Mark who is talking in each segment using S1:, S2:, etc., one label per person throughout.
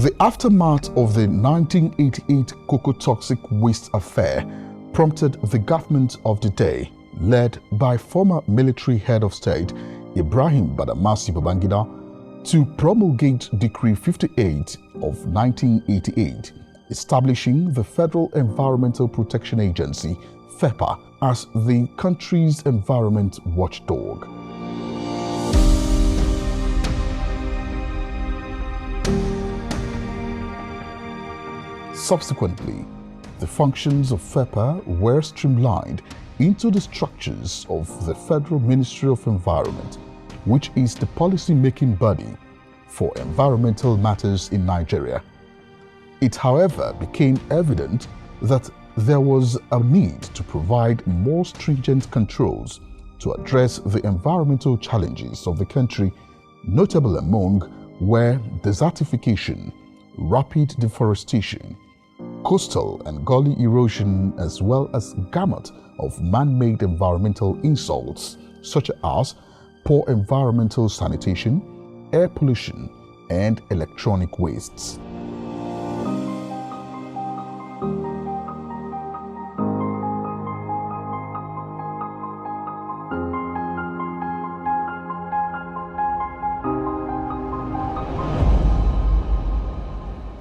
S1: The aftermath of the 1988 cocoa toxic waste affair prompted the government of the day, led by former military head of state Ibrahim Badamasi Babangida, to promulgate Decree 58 of 1988, establishing the Federal Environmental Protection Agency, FEPA, as the country's environment watchdog. Subsequently, the functions of FEPA were streamlined into the structures of the Federal Ministry of Environment, which is the policy-making body for environmental matters in Nigeria. It, however, became evident that there was a need to provide more stringent controls to address the environmental challenges of the country, notable among were desertification, rapid deforestation, coastal and gully erosion, as well as gamut of man-made environmental insults such as poor environmental sanitation, air pollution, and electronic wastes.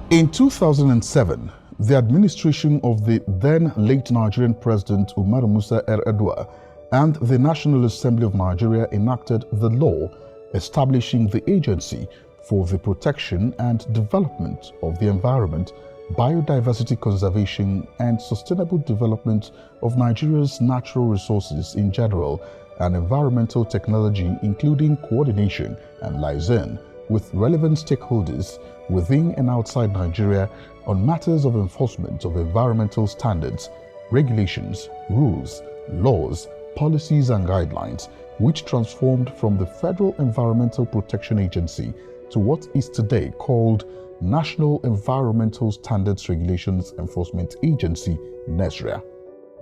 S1: In 2007, the administration of the then late Nigerian President Umaru Musa Yar'Adua and the National Assembly of Nigeria enacted the law establishing the Agency for the Protection and Development of the Environment, Biodiversity Conservation and Sustainable Development of Nigeria's Natural Resources in general and Environmental Technology, including coordination and liaison with relevant stakeholders within and outside Nigeria on matters of enforcement of environmental standards, regulations, rules, laws, policies and guidelines, which transformed from the Federal Environmental Protection Agency to what is today called National Environmental Standards Regulations Enforcement Agency, NESREA.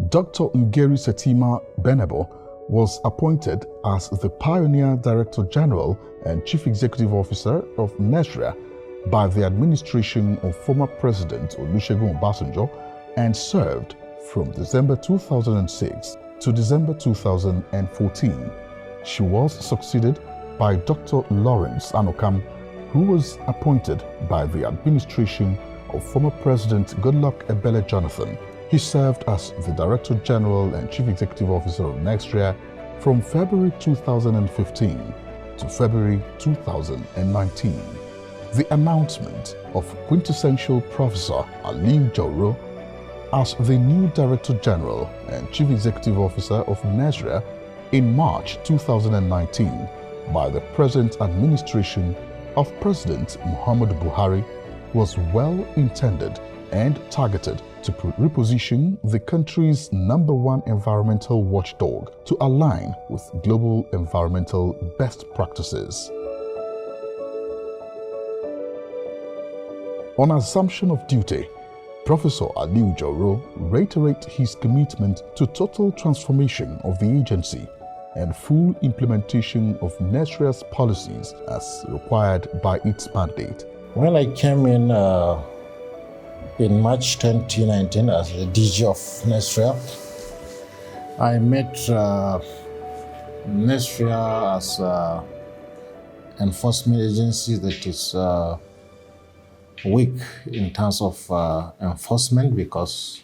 S1: Dr. Ngeri Setima Benebo was appointed as the Pioneer Director General and Chief Executive Officer of NESREA by the administration of former President Olusegun Obasanjo and served from December 2006 to December 2014. She was succeeded by Dr. Lawrence Anokam, who was appointed by the administration of former President Goodluck Ebele Jonathan. He served as the Director General and Chief Executive Officer of NESREA from February 2015 to February 2019. The announcement of quintessential Professor Aliyu Jauro as the new Director General and Chief Executive Officer of NESREA in March 2019 by the present administration of President Muhammadu Buhari was well intended and targeted to reposition the country's #1 environmental watchdog to align with global environmental best practices. On assumption of duty, Professor Aliyu Jauro reiterated his commitment to total transformation of the agency and full implementation of NESREA's policies as required by its mandate.
S2: When I came in March 2019 as the DG of NESREA, I met NESREA as an enforcement agency that is weak in terms of enforcement because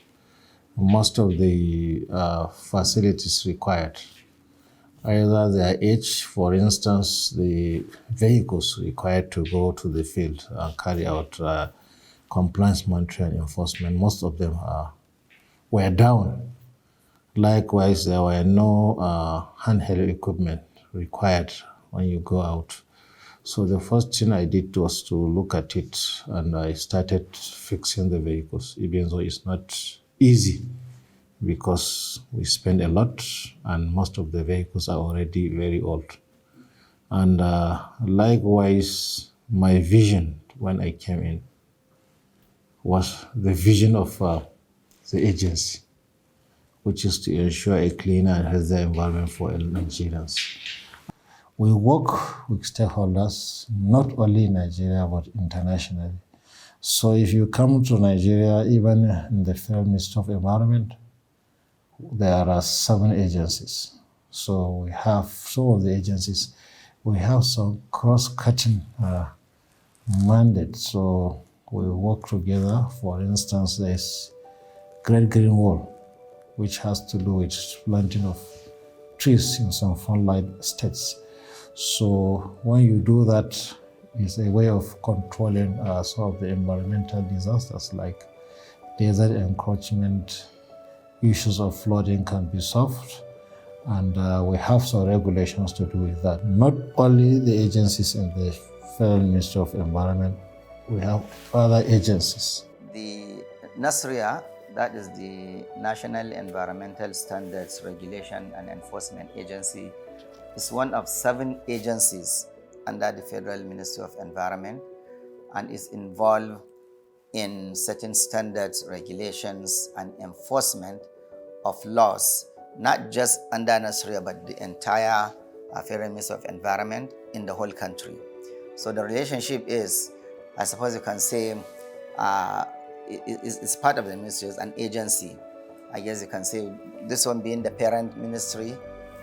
S2: most of the facilities required, either their age, for instance, the vehicles required to go to the field and carry out compliance monitoring and enforcement, most of them were down. Likewise, there were no handheld equipment required when you go out. So the first thing I did was to look at it, and I started fixing the vehicles, even though it's not easy because we spend a lot and most of the vehicles are already very old. And likewise, my vision when I came in was the vision of the agency, which is to ensure a cleaner and healthier environment for Nigerians. We work with stakeholders, not only in Nigeria, but internationally. So if you come to Nigeria, even in the Federal Ministry of Environment, there are 7 agencies. So we have some of the agencies, we have some cross-cutting mandates. So we work together. For instance, there's Great Green Wall, which has to do with planting of trees in some flood states. So when you do that, it's a way of controlling some of the environmental disasters like desert encroachment, issues of flooding can be solved, and we have some regulations to do with that. Not only the agencies in the Federal Ministry of Environment, we have other agencies.
S3: The NESREA, that is the National Environmental Standards Regulation and Enforcement Agency, is one of 7 agencies under the Federal Ministry of Environment and is involved in setting standards, regulations, and enforcement of laws, not just under NESREA, but the entire Federal Ministry of Environment in the whole country. So the relationship is, I suppose you can say, it's part of the ministry, it's an agency. I guess you can say this one being the parent ministry,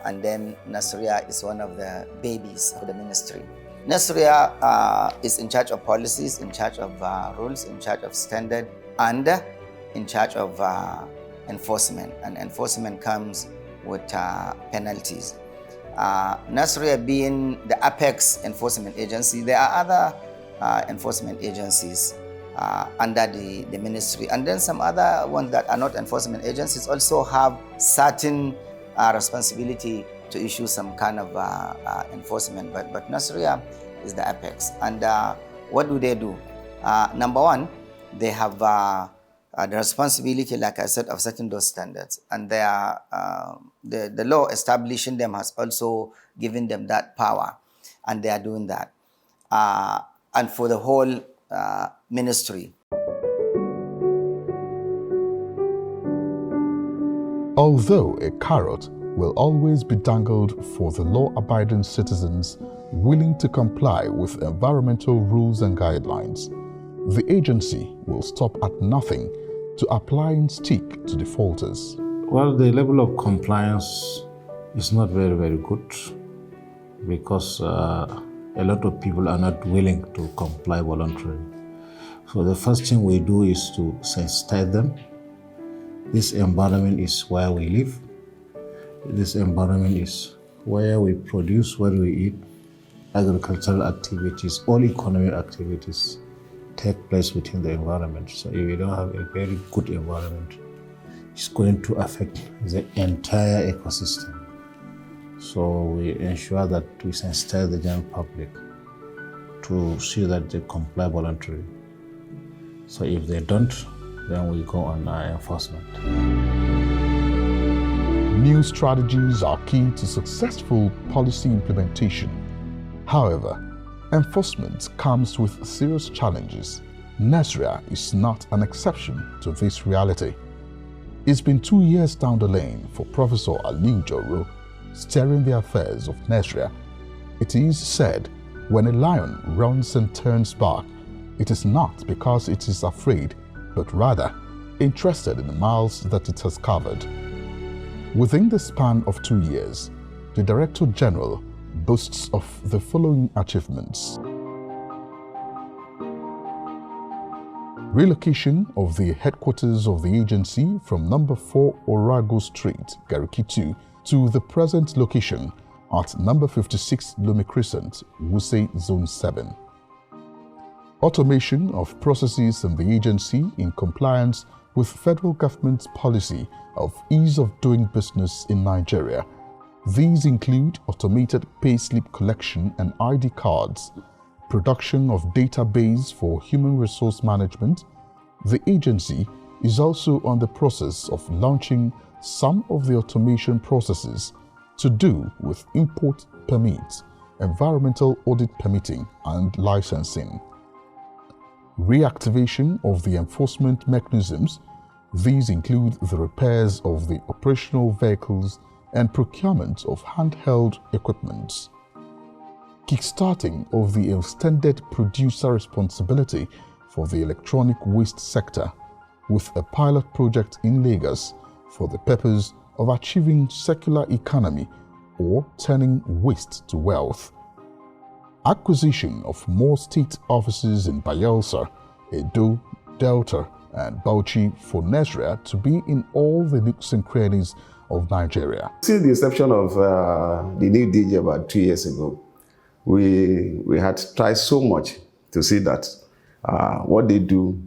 S3: and then NESREA is one of the babies of the ministry. NESREA is in charge of policies, in charge of rules, in charge of standard, and in charge of enforcement. And enforcement comes with penalties. NESREA being the apex enforcement agency, there are other enforcement agencies under the ministry. And then some other ones that are not enforcement agencies also have certain responsibility to issue some kind of enforcement, but NESREA is the apex. And what do? Number one, they have the responsibility, like I said, of setting those standards, and they are, the law establishing them has also given them that power, and they are doing that. And for the whole ministry.
S1: Although a carrot will always be dangled for the law-abiding citizens willing to comply with environmental rules and guidelines, the agency will stop at nothing to applying stick to defaulters.
S2: Well, the level of compliance is not very, very good because a lot of people are not willing to comply voluntarily. So the first thing we do is to sensitize them. This environment is where we live. This environment is where we produce, where we eat. Agricultural activities, all economic activities take place within the environment. So if we don't have a very good environment, it's going to affect the entire ecosystem. So we ensure that we sensitize the general public to see that they comply voluntarily. So if they don't, then we go on enforcement.
S1: New strategies are key to successful policy implementation. However, enforcement comes with serious challenges. NESREA is not an exception to this reality. It's been 2 years down the lane for Professor Aliyu Jauro steering the affairs of NESREA. It is said, when a lion runs and turns back, it is not because it is afraid, but rather interested in the miles that it has covered. Within the span of 2 years, the Director General boasts of the following achievements. Relocation of the headquarters of the agency from number 4 Orago Street, Gariki 2, to the present location at number 56 Lome Crescent, Wuse Zone 7. Automation of processes in the agency in compliance with federal government's policy of ease of doing business in Nigeria. These include automated payslip collection and ID cards, production of database for human resource management. The agency is also on the process of launching some of the automation processes to do with import permits, environmental audit permitting, and licensing. Reactivation of the enforcement mechanisms. These include the repairs of the operational vehicles and procurement of handheld equipment. Kickstarting of the extended producer responsibility for the electronic waste sector with a pilot project in Lagos for the purpose of achieving circular economy or turning waste to wealth. Acquisition of more state offices in Bayelsa, Edo, Delta, and Bauchi for NESREA to be in all the nooks and crannies of Nigeria.
S4: Since the inception of the new DG about 2 years ago, we had tried so much to see that what they do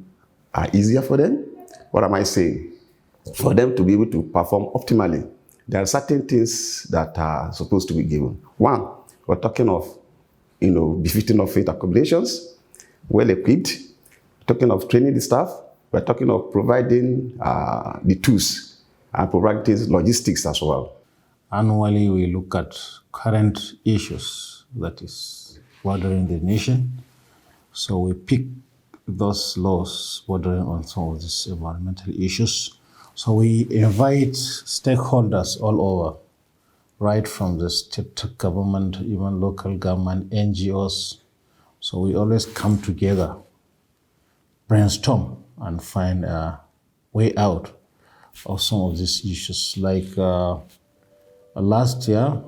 S4: are easier for them. What am I saying? For them to be able to perform optimally, there are certain things that are supposed to be given. One, we're talking of, befitting of faith accommodations, well equipped, talking of training the staff, we're talking of providing the tools and providing logistics as well.
S2: Annually, we look at current issues that is bordering the nation. So we pick those laws bordering on some of these environmental issues. So we invite stakeholders all over, right from the state government, even local government, NGOs. So we always come together, brainstorm, and find a way out of some of these issues. Like last year,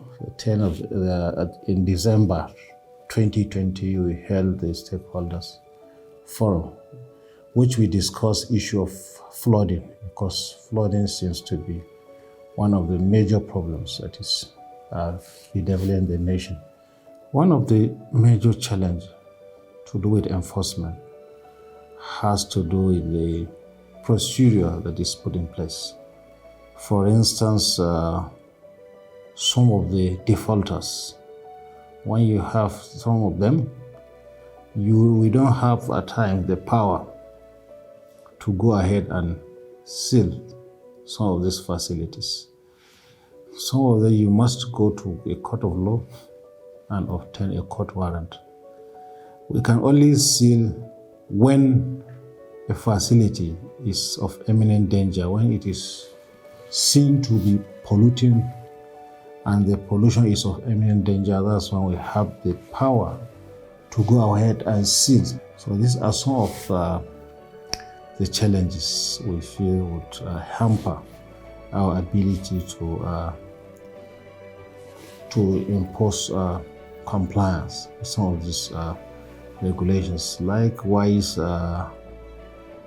S2: in December 2020, we held the stakeholders forum, which we discussed issue of flooding, because flooding seems to be one of the major problems that is bedeviling the nation. One of the major challenges to do with enforcement has to do with the procedure that is put in place. For instance, some of the defaulters, when you have some of them, we don't have at times the power to go ahead and seal some of these facilities. Some of them you must go to a court of law and obtain a court warrant. We can only seal when a facility is of imminent danger, when it is seen to be polluting and the pollution is of imminent danger. That's when we have the power to go ahead and seal. So these are some of the challenges we feel would hamper our ability to impose compliance with some of these regulations. Likewise,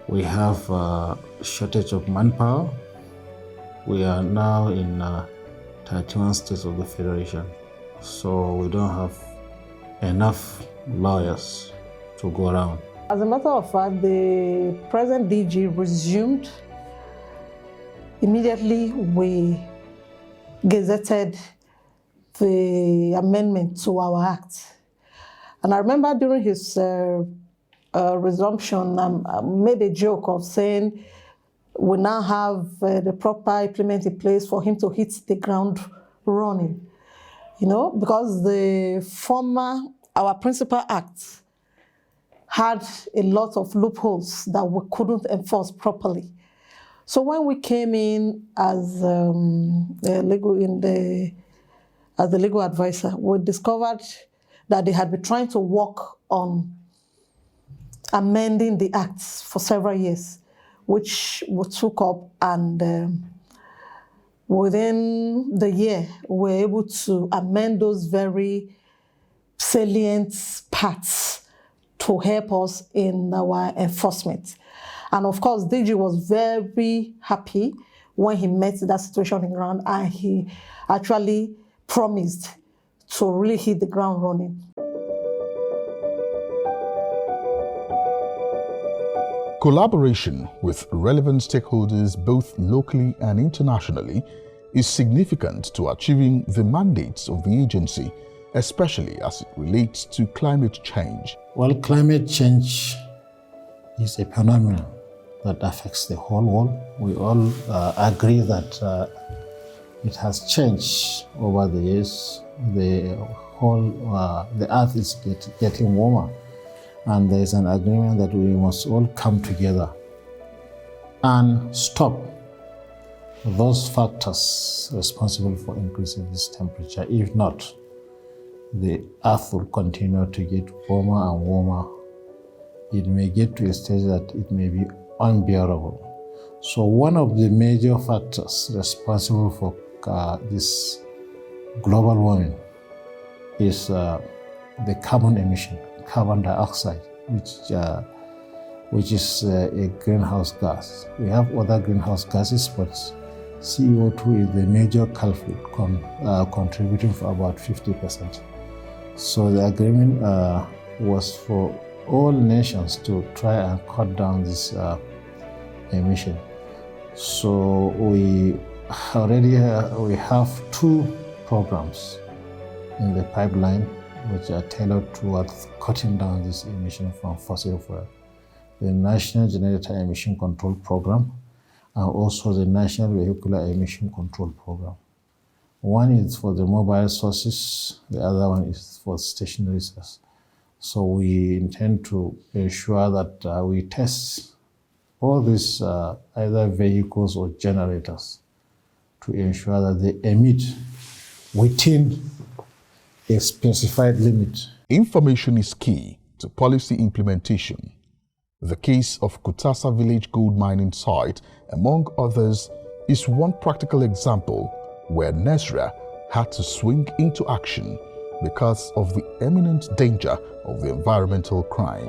S2: we have a shortage of manpower. We are now in 31 states of the Federation, so we don't have enough lawyers to go around.
S5: As a matter of fact, the present DG resumed. Immediately, we gazetted the amendment to our act. And I remember during his resumption, I made a joke of saying we now have the proper implement in place for him to hit the ground running. Because our principal act had a lot of loopholes that we couldn't enforce properly. So when we came in as the legal advisor, we discovered that they had been trying to work on amending the acts for several years, which we took up, and within the year, we were able to amend those very salient parts to help us in our enforcement. And of course, DG was very happy when he met that situation on the ground, and he actually promised to really hit the ground running.
S1: Collaboration with relevant stakeholders both locally and internationally is significant to achieving the mandates of the agency, especially as it relates to climate change.
S2: Well, climate change is a phenomenon that affects the whole world. We all agree that it has changed over the years. The earth is getting warmer, and there is an agreement that we must all come together and stop those factors responsible for increasing this temperature. If not, the earth will continue to get warmer and warmer it may get to a stage that it may be unbearable. So one of the major factors responsible for this global warming is the carbon emission, carbon dioxide, which is a greenhouse gas. We have other greenhouse gases, but CO2 is the major culprit, contributing for about 50%. So the agreement was for all nations to try and cut down this emission. So we already we have 2 programs in the pipeline which are tailored towards cutting down this emission from fossil fuel. The National Generator Emission Control Program and also the National Vehicular Emission Control Program. One is for the mobile sources, the other one is for stationary sources. So we intend to ensure that we test all these either vehicles or generators to ensure that they emit within a specified limit.
S1: Information is key to policy implementation. The case of Kutasa Village gold mining site, among others, is one practical example where NESREA had to swing into action because of the imminent danger of the environmental crime.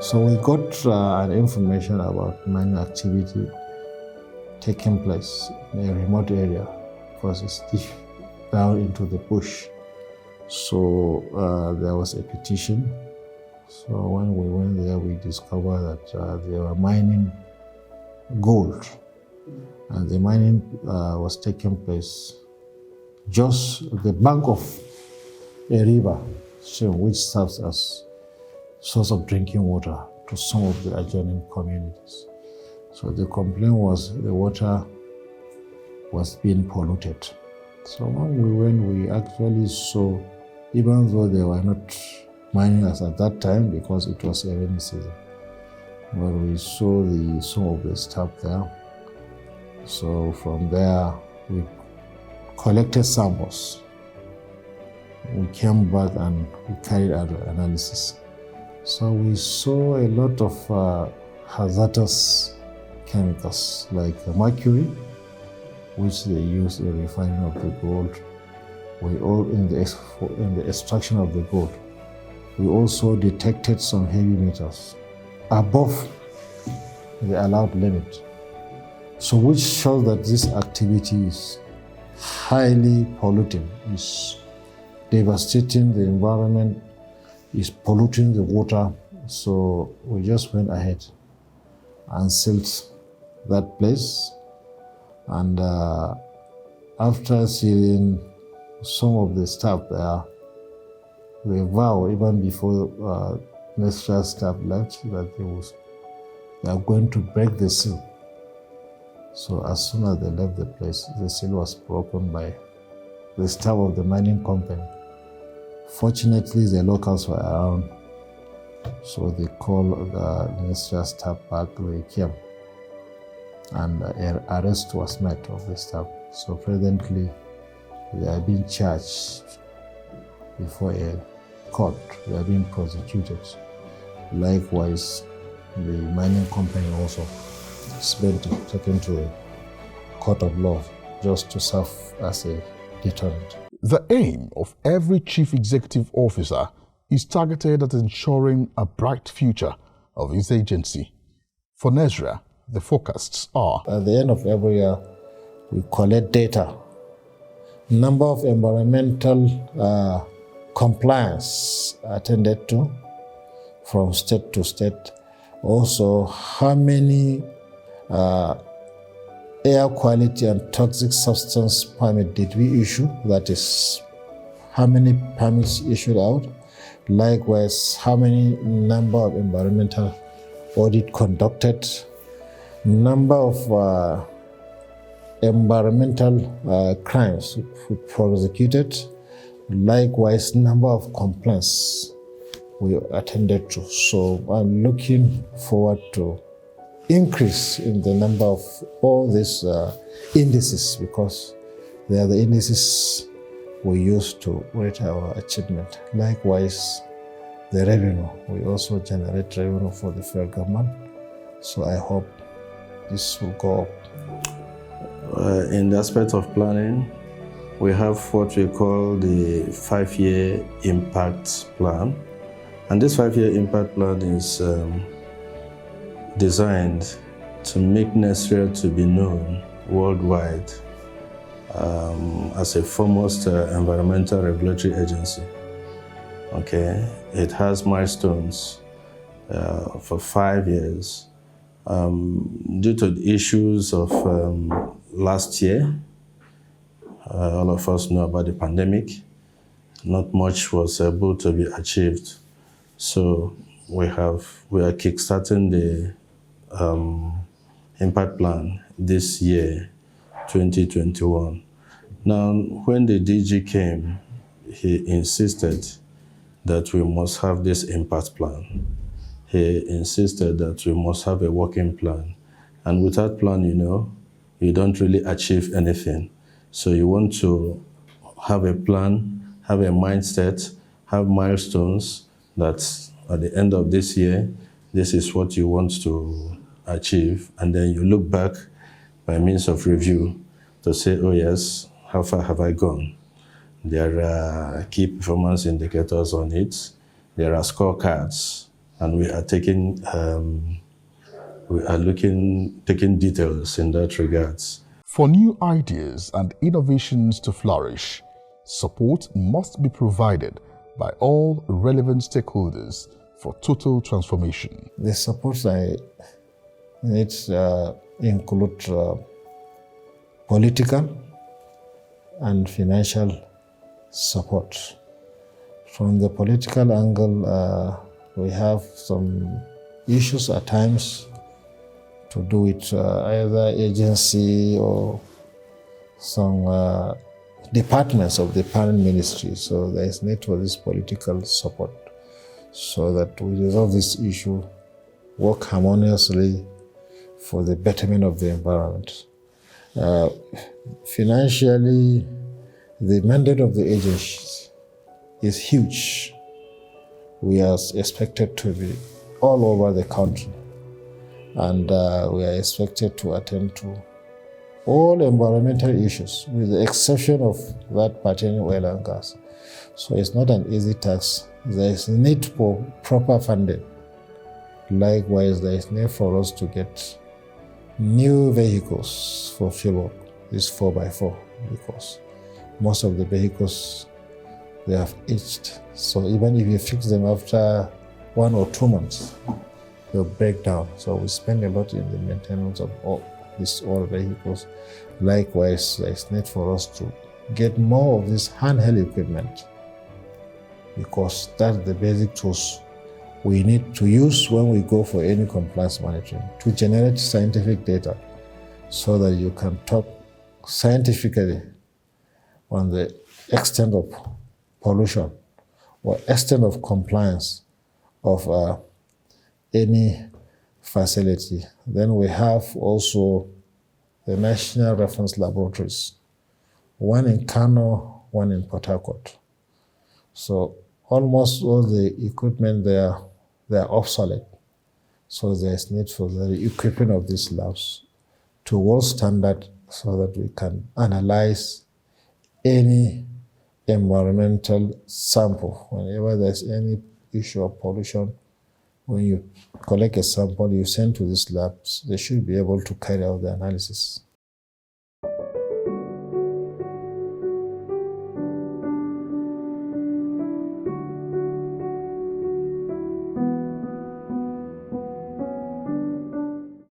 S2: So we got an information about mining activity taking place in a remote area because it's deep down into the bush. So there was a petition. So when we went there, we discovered that they were mining gold, and the mining was taking place just at the bank of a river, which serves as source of drinking water to some of the adjoining communities. So the complaint was the water was being polluted. So when we went, we actually saw, even though they were not mining us at that time because it was a rainy season, but we saw some of the stuff there. So from there, we collected samples. We came back and we carried out analysis. So we saw a lot of hazardous chemicals like mercury, which they use in refining of the gold. We all in the extraction of the gold. We also detected some heavy metals above the allowed limit. So which shows that this activity is highly polluting, is devastating the environment, is polluting the water. So we just went ahead and sealed that place. And after sealing some of the staff there, we vow even before NESREA staff left that they are going to break the seal. So as soon as they left the place, the seal was broken by the staff of the mining company. Fortunately, the locals were around, so they called the NESREA staff back. They came, and an arrest was made of the staff. So presently, they are being charged before a court. They are being prosecuted. Likewise, the mining company also is being taken to a court of law just to serve as a deterrent.
S1: The aim of every chief executive officer is targeted at ensuring a bright future of his agency. For NESREA, the forecasts are:
S2: at the end of every year, we collect data, number of environmental compliance attended to from state to state. Also, how many air quality and toxic substance permit did we issue? That is, how many permits issued out? Likewise, how many number of environmental audit conducted? Number of environmental crimes prosecuted. Likewise, number of complaints we attended to. So I'm looking forward to increase in the number of all these indices, because they are the indices we use to rate our achievement. Likewise, the revenue, we also generate revenue for the federal government. So I hope this will go up.
S6: In the aspect of planning, we have what we call the 5-year impact plan. And this 5-year impact plan is designed to make NESREA to be known worldwide as a foremost environmental regulatory agency. Okay, it has milestones for 5 years. Due to the issues of last year, all of us know about the pandemic. Not much was able to be achieved. So we are kickstarting the impact plan this year, 2021. Now, when the DG came, he insisted that we must have this impact plan. He insisted that we must have a working plan. And without plan, you don't really achieve anything. So you want to have a plan, have a mindset, have milestones that at the end of this year, this is what you want to achieve. And then you look back by means of review to say, oh yes, how far have I gone? There are key performance indicators on it. There are scorecards, and we are taking details in that regards.
S1: For new ideas and innovations to flourish, support must be provided by all relevant stakeholders for total transformation.
S2: The support I need include political and financial support. From the political angle, we have some issues at times to do with either agency or some departments of the parent ministry. So there is need for this political support so that we resolve this issue, work harmoniously for the betterment of the environment. Financially, the mandate of the agency is huge. We are expected to be all over the country, and we are expected to attend to all environmental issues with the exception of that pertaining oil and gas. So it's not an easy task. There is need for proper funding. Likewise, there is need for us to get new vehicles for fuel, this 4x4, because most of the vehicles, they have aged. So even if you fix them after 1 or 2 months, they'll break down. So we spend a lot in the maintenance of all these old vehicles. Likewise, there is need for us to get more of this handheld equipment, because that's the basic tools we need to use when we go for any compliance monitoring, to generate scientific data so that you can talk scientifically on the extent of pollution or extent of compliance of any facility. Then we have also the national reference laboratories, one in Kano, one in Port Harcourt. So almost all the equipment there, they are obsolete. So there's need for the equipping of these labs to world standard so that we can analyze any environmental sample. Whenever there's any issue of pollution, when you collect a sample, you send to these labs, they should be able to carry out the analysis.